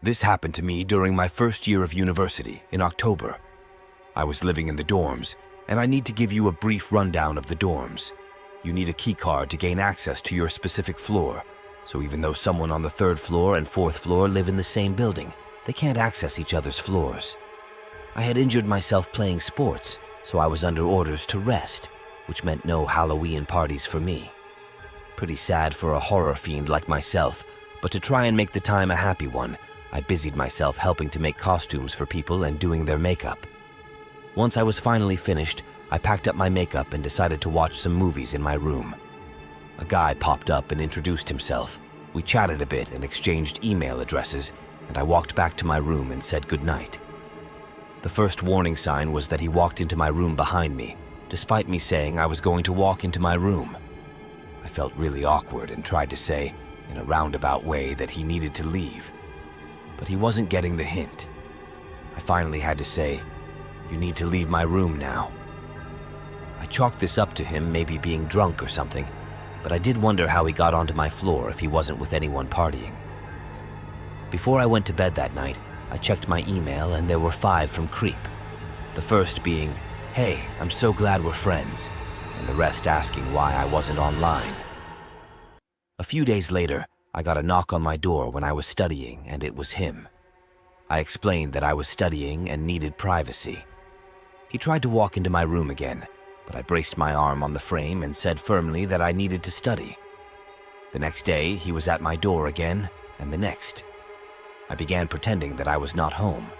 This happened to me during my first year of university in October. I was living in the dorms, and I need to give you a brief rundown of the dorms. You need a key card to gain access to your specific floor, so even though someone on the 3rd floor and 4th floor live in the same building, they can't access each other's floors. I had injured myself playing sports, so I was under orders to rest, which meant no Halloween parties for me. Pretty sad for a horror fiend like myself, but to try and make the time a happy one, I busied myself helping to make costumes for people and doing their makeup. Once I was finally finished, I packed up my makeup and decided to watch some movies in my room. A guy popped up and introduced himself. We chatted a bit and exchanged email addresses, and I walked back to my room and said goodnight. The first warning sign was that he walked into my room behind me, despite me saying I was going to walk into my room. I felt really awkward and tried to say, in a roundabout way, that he needed to leave. But he wasn't getting the hint. I finally had to say, "You need to leave my room now." I chalked this up to him maybe being drunk or something, but I did wonder how he got onto my floor if he wasn't with anyone partying. Before I went to bed that night, I checked my email and there were 5 from Creep. The first being, "Hey, I'm so glad we're friends," and the rest asking why I wasn't online. A few days later, I got a knock on my door when I was studying, and it was him. I explained that I was studying and needed privacy. He tried to walk into my room again, but I braced my arm on the frame and said firmly that I needed to study. The next day, he was at my door again, and the next. I began pretending that I was not home.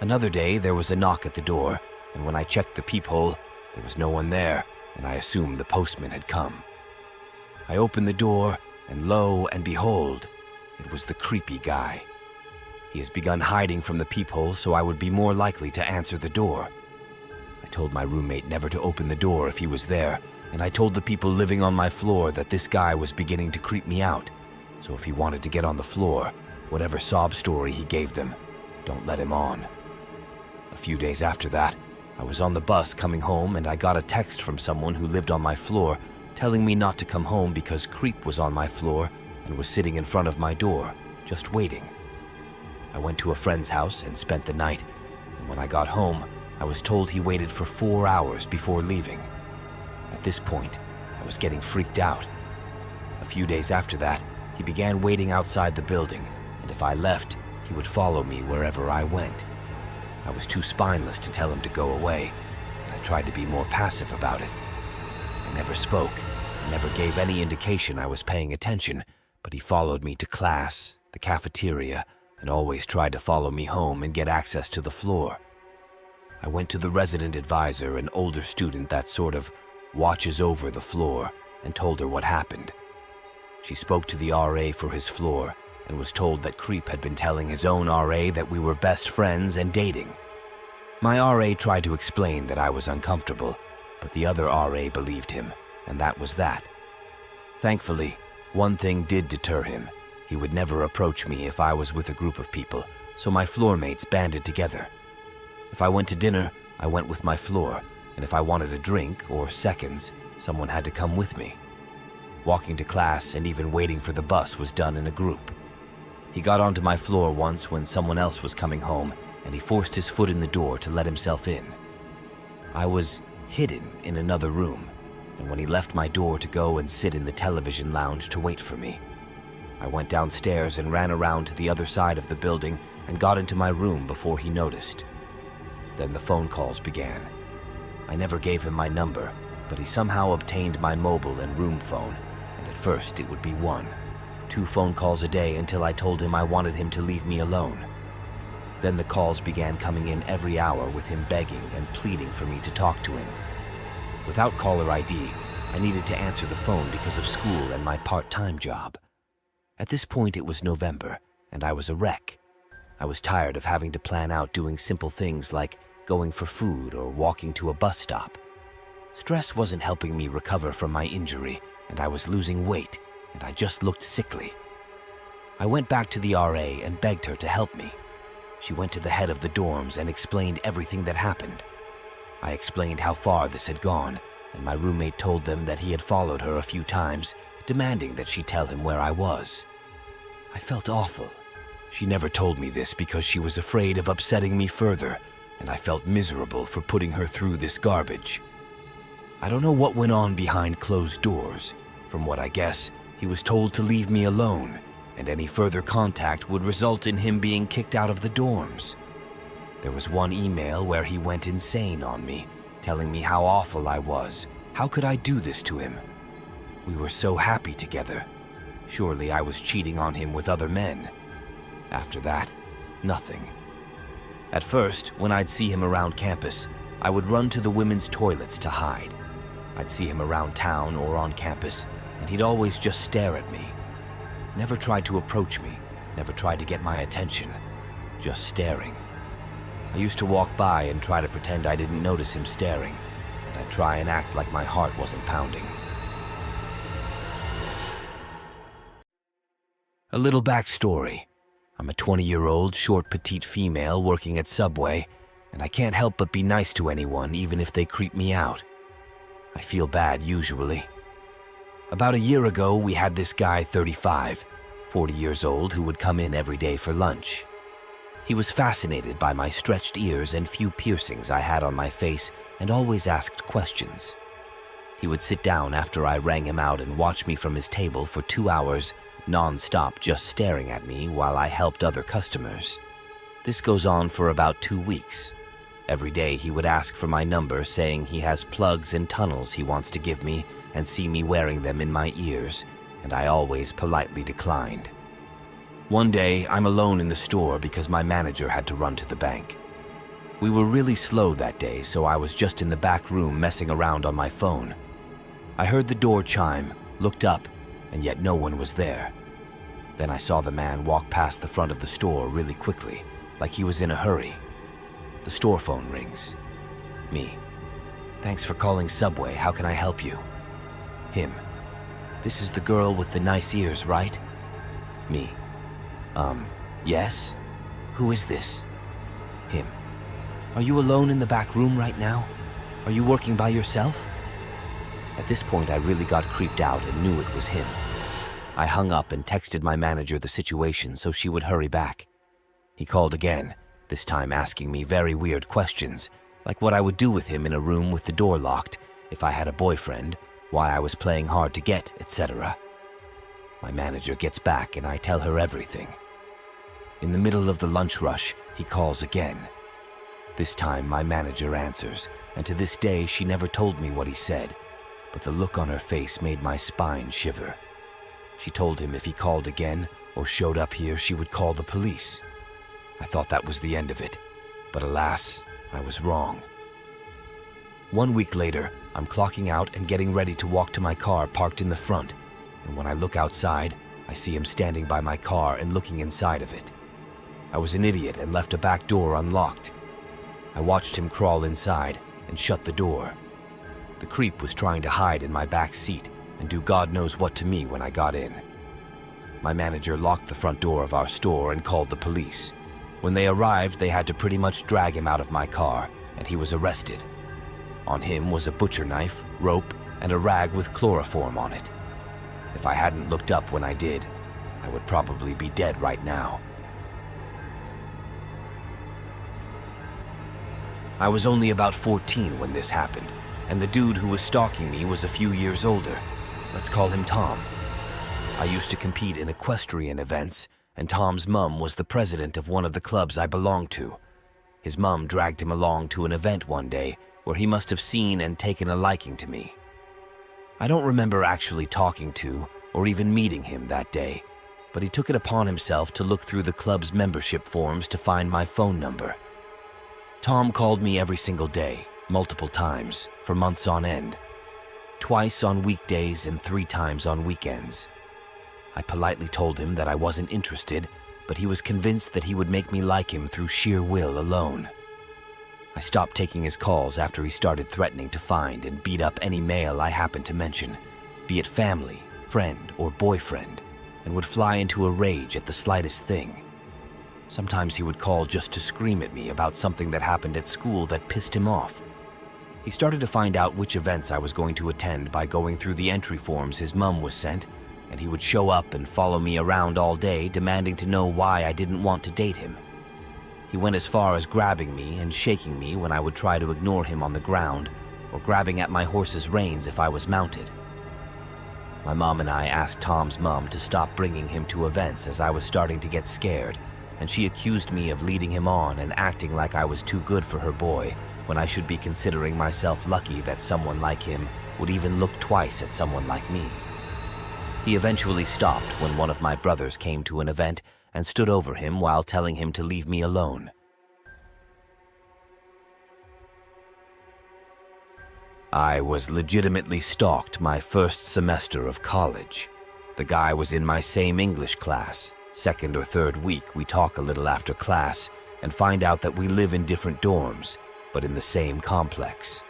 Another day, there was a knock at the door, and when I checked the peephole, there was no one there, and I assumed the postman had come. I opened the door, and lo and behold, it was the creepy guy. He has begun hiding from the peephole so I would be more likely to answer the door. I told my roommate never to open the door if he was there, and I told the people living on my floor that this guy was beginning to creep me out, so if he wanted to get on the floor, whatever sob story he gave them, don't let him on. A few days after that, I was on the bus coming home and I got a text from someone who lived on my floor telling me not to come home because Creep was on my floor and was sitting in front of my door, just waiting. I went to a friend's house and spent the night, and when I got home, I was told he waited for 4 hours before leaving. At this point, I was getting freaked out. A few days after that, he began waiting outside the building, and if I left, he would follow me wherever I went. I was too spineless to tell him to go away, and I tried to be more passive about it. I never spoke, and never gave any indication I was paying attention, but he followed me to class, the cafeteria, and always tried to follow me home and get access to the floor. I went to the resident advisor, an older student that sort of watches over the floor, and told her what happened. She spoke to the RA for his floor and was told that Creep had been telling his own RA that we were best friends and dating. My RA tried to explain that I was uncomfortable, but the other RA believed him, and that was that. Thankfully, one thing did deter him. He would never approach me if I was with a group of people, so my floor mates banded together. If I went to dinner, I went with my floor, and if I wanted a drink or seconds, someone had to come with me. Walking to class and even waiting for the bus was done in a group. He got onto my floor once when someone else was coming home, and he forced his foot in the door to let himself in. I was hidden in another room, and when he left my door to go and sit in the television lounge to wait for me, I went downstairs and ran around to the other side of the building and got into my room before he noticed. Then the phone calls began. I never gave him my number, but he somehow obtained my mobile and room phone, and at first it would be 2 phone calls a day until I told him I wanted him to leave me alone. Then the calls began coming in every hour with him begging and pleading for me to talk to him. Without caller ID, I needed to answer the phone because of school and my part-time job. At this point it was November, and I was a wreck. I was tired of having to plan out doing simple things like going for food or walking to a bus stop. Stress wasn't helping me recover from my injury, and I was losing weight, and I just looked sickly. I went back to the RA and begged her to help me. She went to the head of the dorms and explained everything that happened. I explained how far this had gone, and my roommate told them that he had followed her a few times, demanding that she tell him where I was. I felt awful. She never told me this because she was afraid of upsetting me further, and I felt miserable for putting her through this garbage. I don't know what went on behind closed doors. From what I guess, he was told to leave me alone, and any further contact would result in him being kicked out of the dorms. There was one email where he went insane on me, telling me how awful I was. How could I do this to him? We were so happy together. Surely I was cheating on him with other men. After that, nothing. At first, when I'd see him around campus, I would run to the women's toilets to hide. I'd see him around town or on campus, and he'd always just stare at me. Never tried to approach me, never tried to get my attention, just staring. I used to walk by and try to pretend I didn't notice him staring, and I'd try and act like my heart wasn't pounding. A little backstory. I'm a 20-year-old, short, petite female working at Subway, and I can't help but be nice to anyone, even if they creep me out. I feel bad usually. About a year ago, we had this guy, 35, 40 years old, who would come in every day for lunch. He was fascinated by my stretched ears and few piercings I had on my face and always asked questions. He would sit down after I rang him out and watch me from his table for 2 hours, non-stop, just staring at me while I helped other customers. This goes on for about 2 weeks. Every day he would ask for my number, saying he has plugs and tunnels he wants to give me and see me wearing them in my ears, and I always politely declined. One day, I'm alone in the store because my manager had to run to the bank. We were really slow that day, so I was just in the back room messing around on my phone. I heard the door chime, looked up, and yet no one was there. Then I saw the man walk past the front of the store really quickly, like he was in a hurry. The store phone rings. Me. Thanks for calling Subway. How can I help you? Him. This is the girl with the nice ears, right? Me. Yes? Who is this? Him. Are you alone in the back room right now? Are you working by yourself? At this point, I really got creeped out and knew it was him. I hung up and texted my manager the situation so she would hurry back. He called again, this time asking me very weird questions, like what I would do with him in a room with the door locked, if I had a boyfriend, why I was playing hard to get, etc. My manager gets back and I tell her everything. In the middle of the lunch rush, he calls again. This time my manager answers, and to this day she never told me what he said, but the look on her face made my spine shiver. She told him if he called again or showed up here, she would call the police. I thought that was the end of it, but alas, I was wrong. 1 week later, I'm clocking out and getting ready to walk to my car parked in the front, and when I look outside, I see him standing by my car and looking inside of it. I was an idiot and left a back door unlocked. I watched him crawl inside and shut the door. The creep was trying to hide in my back seat and do God knows what to me when I got in. My manager locked the front door of our store and called the police. When they arrived, they had to pretty much drag him out of my car, and he was arrested. On him was a butcher knife, rope, and a rag with chloroform on it. If I hadn't looked up when I did, I would probably be dead right now. I was only about 14 when this happened, and the dude who was stalking me was a few years older. Let's call him Tom. I used to compete in equestrian events, and Tom's mum was the president of one of the clubs I belonged to. His mum dragged him along to an event one day where he must have seen and taken a liking to me. I don't remember actually talking to or even meeting him that day, but he took it upon himself to look through the club's membership forms to find my phone number. Tom called me every single day, multiple times, for months on end. Twice on weekdays and 3 times on weekends. I politely told him that I wasn't interested, but he was convinced that he would make me like him through sheer will alone. I stopped taking his calls after he started threatening to find and beat up any male I happened to mention, be it family, friend, or boyfriend, and would fly into a rage at the slightest thing. Sometimes he would call just to scream at me about something that happened at school that pissed him off. He started to find out which events I was going to attend by going through the entry forms his mum was sent and he would show up and follow me around all day, demanding to know why I didn't want to date him. He went as far as grabbing me and shaking me when I would try to ignore him on the ground, or grabbing at my horse's reins if I was mounted. My mom and I asked Tom's mom to stop bringing him to events as I was starting to get scared, and she accused me of leading him on and acting like I was too good for her boy, when I should be considering myself lucky that someone like him would even look twice at someone like me. He eventually stopped when one of my brothers came to an event and stood over him while telling him to leave me alone. I was legitimately stalked my first semester of college. The guy was in my same English class. Second or third week, we talk a little after class and find out that we live in different dorms, but in the same complex.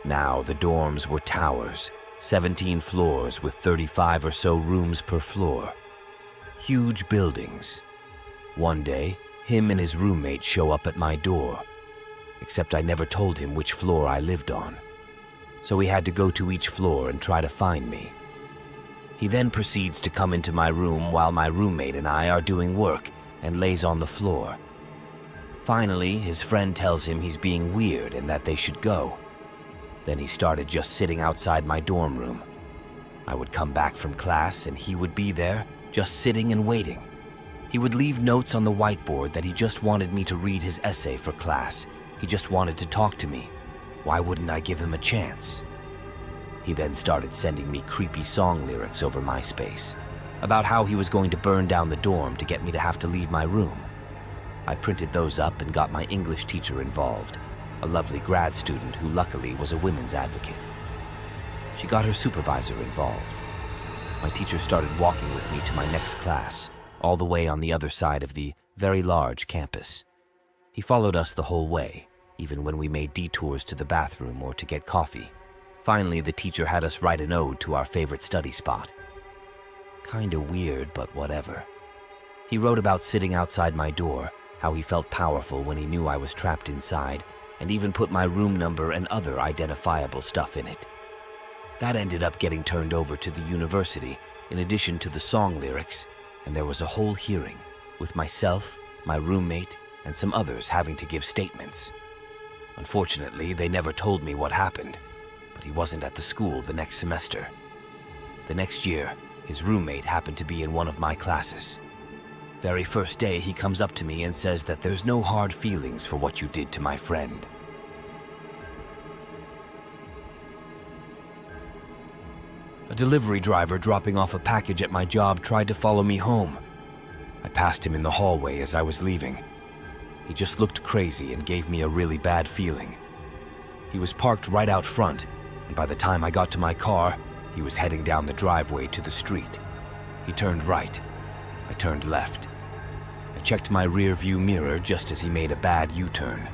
Now, the dorms were towers, 17 floors with 35 or so rooms per floor. Huge buildings. One day, him and his roommate show up at my door, except I never told him which floor I lived on. So he had to go to each floor and try to find me. He then proceeds to come into my room while my roommate and I are doing work and lays on the floor. Finally, his friend tells him he's being weird and that they should go. Then he started just sitting outside my dorm room. I would come back from class and he would be there, just sitting and waiting. He would leave notes on the whiteboard that he just wanted me to read his essay for class. He just wanted to talk to me. Why wouldn't I give him a chance? He then started sending me creepy song lyrics over MySpace about how he was going to burn down the dorm to get me to have to leave my room. I printed those up and got my English teacher involved, a lovely grad student who luckily was a women's advocate. She got her supervisor involved. My teacher started walking with me to my next class, all the way on the other side of the very large campus. He followed us the whole way, even when we made detours to the bathroom or to get coffee. Finally, the teacher had us write an ode to our favorite study spot. Kinda weird, but whatever. He wrote about sitting outside my door, how he felt powerful when he knew I was trapped inside, and even put my room number and other identifiable stuff in it. That ended up getting turned over to the university, in addition to the song lyrics, and there was a whole hearing, with myself, my roommate, and some others having to give statements. Unfortunately, they never told me what happened, but he wasn't at the school the next semester. The next year, his roommate happened to be in one of my classes. Very first day, he comes up to me and says that there's no hard feelings for what you did to my friend. A delivery driver dropping off a package at my job tried to follow me home. I passed him in the hallway as I was leaving. He just looked crazy and gave me a really bad feeling. He was parked right out front, and by the time I got to my car, he was heading down the driveway to the street. He turned right. I turned left. I checked my rear view mirror just as he made a bad U-turn.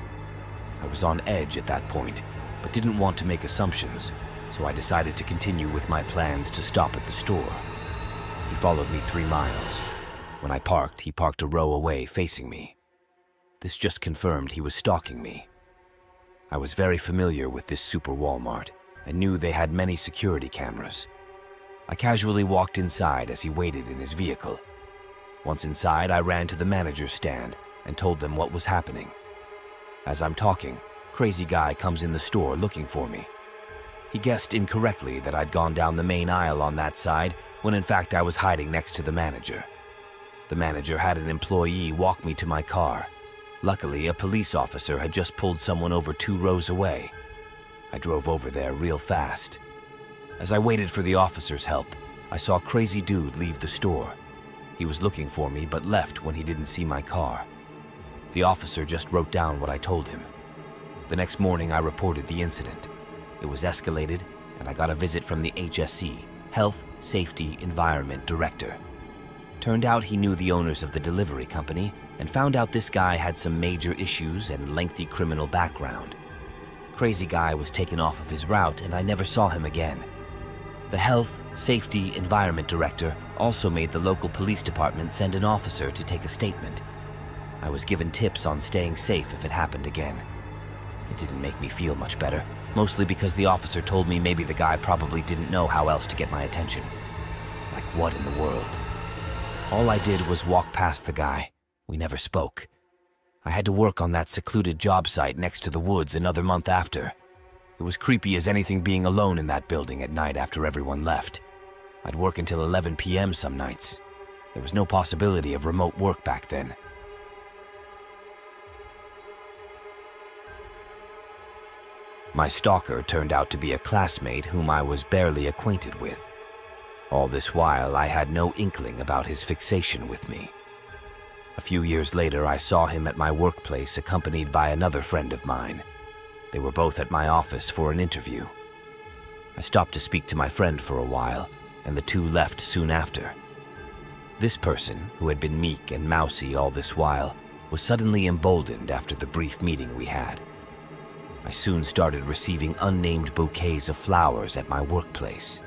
I was on edge at that point, but didn't want to make assumptions, so I decided to continue with my plans to stop at the store. He followed me 3 miles. When I parked, he parked a row away facing me. This just confirmed he was stalking me. I was very familiar with this super Walmart and knew they had many security cameras. I casually walked inside as he waited in his vehicle. Once inside, I ran to the manager's stand and told them what was happening. As I'm talking, crazy guy comes in the store looking for me. He guessed incorrectly that I'd gone down the main aisle on that side when in fact I was hiding next to the manager. The manager had an employee walk me to my car. Luckily, a police officer had just pulled someone over 2 rows away. I drove over there real fast. As I waited for the officer's help, I saw a crazy dude leave the store. He was looking for me but left when he didn't see my car. The officer just wrote down what I told him. The next morning, I reported the incident. It was escalated, and I got a visit from the HSE, Health, Safety, Environment Director. Turned out he knew the owners of the delivery company and found out this guy had some major issues and lengthy criminal background. Crazy guy was taken off of his route and I never saw him again. The Health, Safety, Environment Director also made the local police department send an officer to take a statement. I was given tips on staying safe if it happened again. It didn't make me feel much better, mostly because the officer told me maybe the guy probably didn't know how else to get my attention. Like what in the world. All I did was walk past the guy. We never spoke. I had to work on that secluded job site next to the woods another month after. It was creepy as anything being alone in that building at night after everyone left. I'd work until 11 p.m. some nights. There was no possibility of remote work back then. My stalker turned out to be a classmate whom I was barely acquainted with. All this while, I had no inkling about his fixation with me. A few years later, I saw him at my workplace accompanied by another friend of mine. They were both at my office for an interview. I stopped to speak to my friend for a while, and the two left soon after. This person, who had been meek and mousy all this while, was suddenly emboldened after the brief meeting we had. I soon started receiving unnamed bouquets of flowers at my workplace.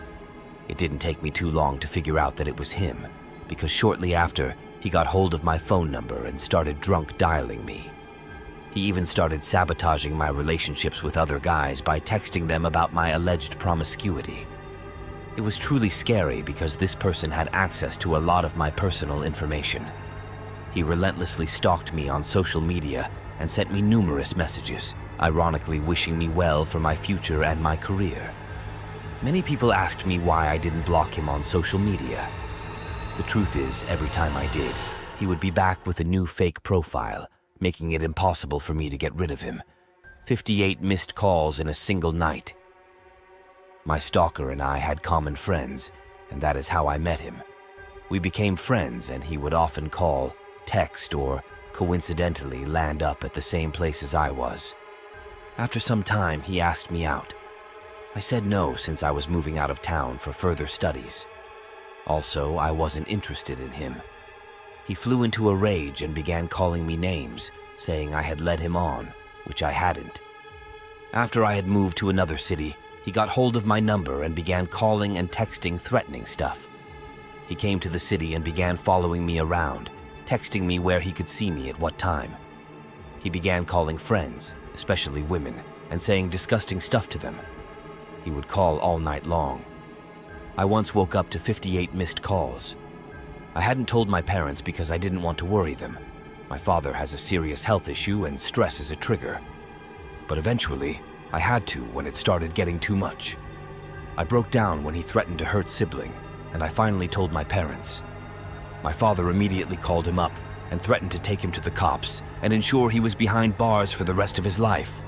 It didn't take me too long to figure out that it was him, because shortly after, he got hold of my phone number and started drunk dialing me. He even started sabotaging my relationships with other guys by texting them about my alleged promiscuity. It was truly scary because this person had access to a lot of my personal information. He relentlessly stalked me on social media and sent me numerous messages, ironically wishing me well for my future and my career. Many people asked me why I didn't block him on social media. The truth is, every time I did, he would be back with a new fake profile, making it impossible for me to get rid of him. 58 missed calls in a single night. My stalker and I had common friends, and that is how I met him. We became friends, and he would often call, text, or coincidentally land up at the same place as I was. After some time, he asked me out. I said no since I was moving out of town for further studies. Also, I wasn't interested in him. He flew into a rage and began calling me names, saying I had led him on, which I hadn't. After I had moved to another city, he got hold of my number and began calling and texting threatening stuff. He came to the city and began following me around, texting me where he could see me at what time. He began calling friends, especially women, and saying disgusting stuff to them. He would call all night long. I once woke up to 58 missed calls. I hadn't told my parents because I didn't want to worry them. My father has a serious health issue and stress is a trigger. But eventually, I had to when it started getting too much. I broke down when he threatened to hurt sibling, and I finally told my parents. My father immediately called him up and threatened to take him to the cops and ensure he was behind bars for the rest of his life.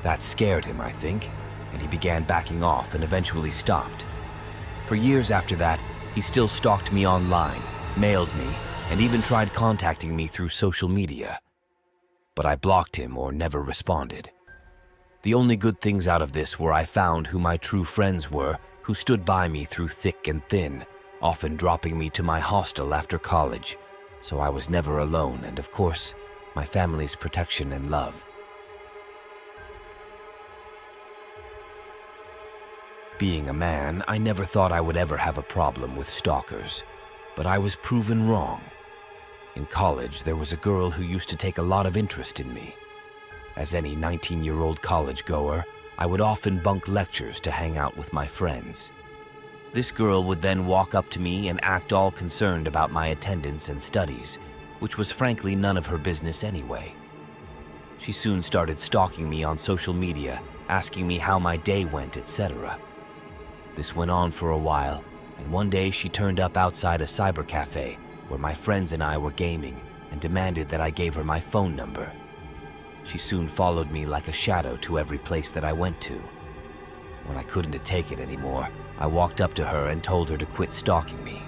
That scared him, I think, and he began backing off and eventually stopped. For years after that, he still stalked me online, mailed me, and even tried contacting me through social media. But I blocked him or never responded. The only good things out of this were I found who my true friends were, who stood by me through thick and thin, often dropping me to my hostel after college, so I was never alone, and of course, my family's protection and love. Being a man, I never thought I would ever have a problem with stalkers, but I was proven wrong. In college, there was a girl who used to take a lot of interest in me. As any 19-year-old college goer, I would often bunk lectures to hang out with my friends. This girl would then walk up to me and act all concerned about my attendance and studies, which was frankly none of her business anyway. She soon started stalking me on social media, asking me how my day went, etc. This went on for a while, and one day she turned up outside a cyber cafe where my friends and I were gaming and demanded that I gave her my phone number. She soon followed me like a shadow to every place that I went to. When I couldn't take it anymore, I walked up to her and told her to quit stalking me.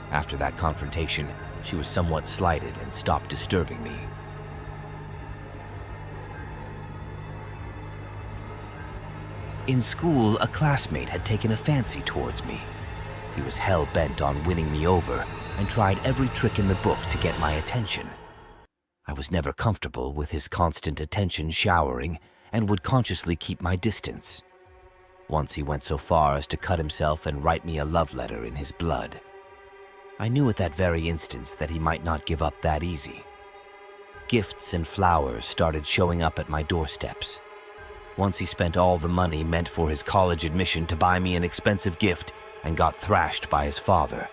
After that confrontation, she was somewhat slighted and stopped disturbing me. In school, a classmate had taken a fancy towards me. He was hell-bent on winning me over and tried every trick in the book to get my attention. I was never comfortable with his constant attention showering and would consciously keep my distance. Once he went so far as to cut himself and write me a love letter in his blood. I knew at that very instant that he might not give up that easy. Gifts and flowers started showing up at my doorsteps. Once he spent all the money meant for his college admission to buy me an expensive gift and got thrashed by his father.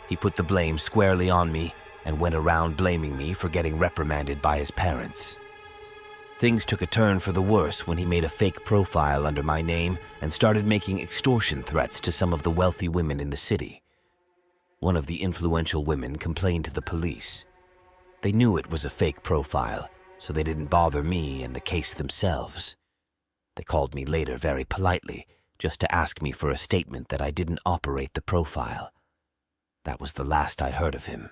He put the blame squarely on me and went around blaming me for getting reprimanded by his parents. Things took a turn for the worse when he made a fake profile under my name and started making extortion threats to some of the wealthy women in the city. One of the influential women complained to the police. They knew it was a fake profile, so they didn't bother me and the case themselves. They called me later very politely, just to ask me for a statement that I didn't operate the profile. That was the last I heard of him.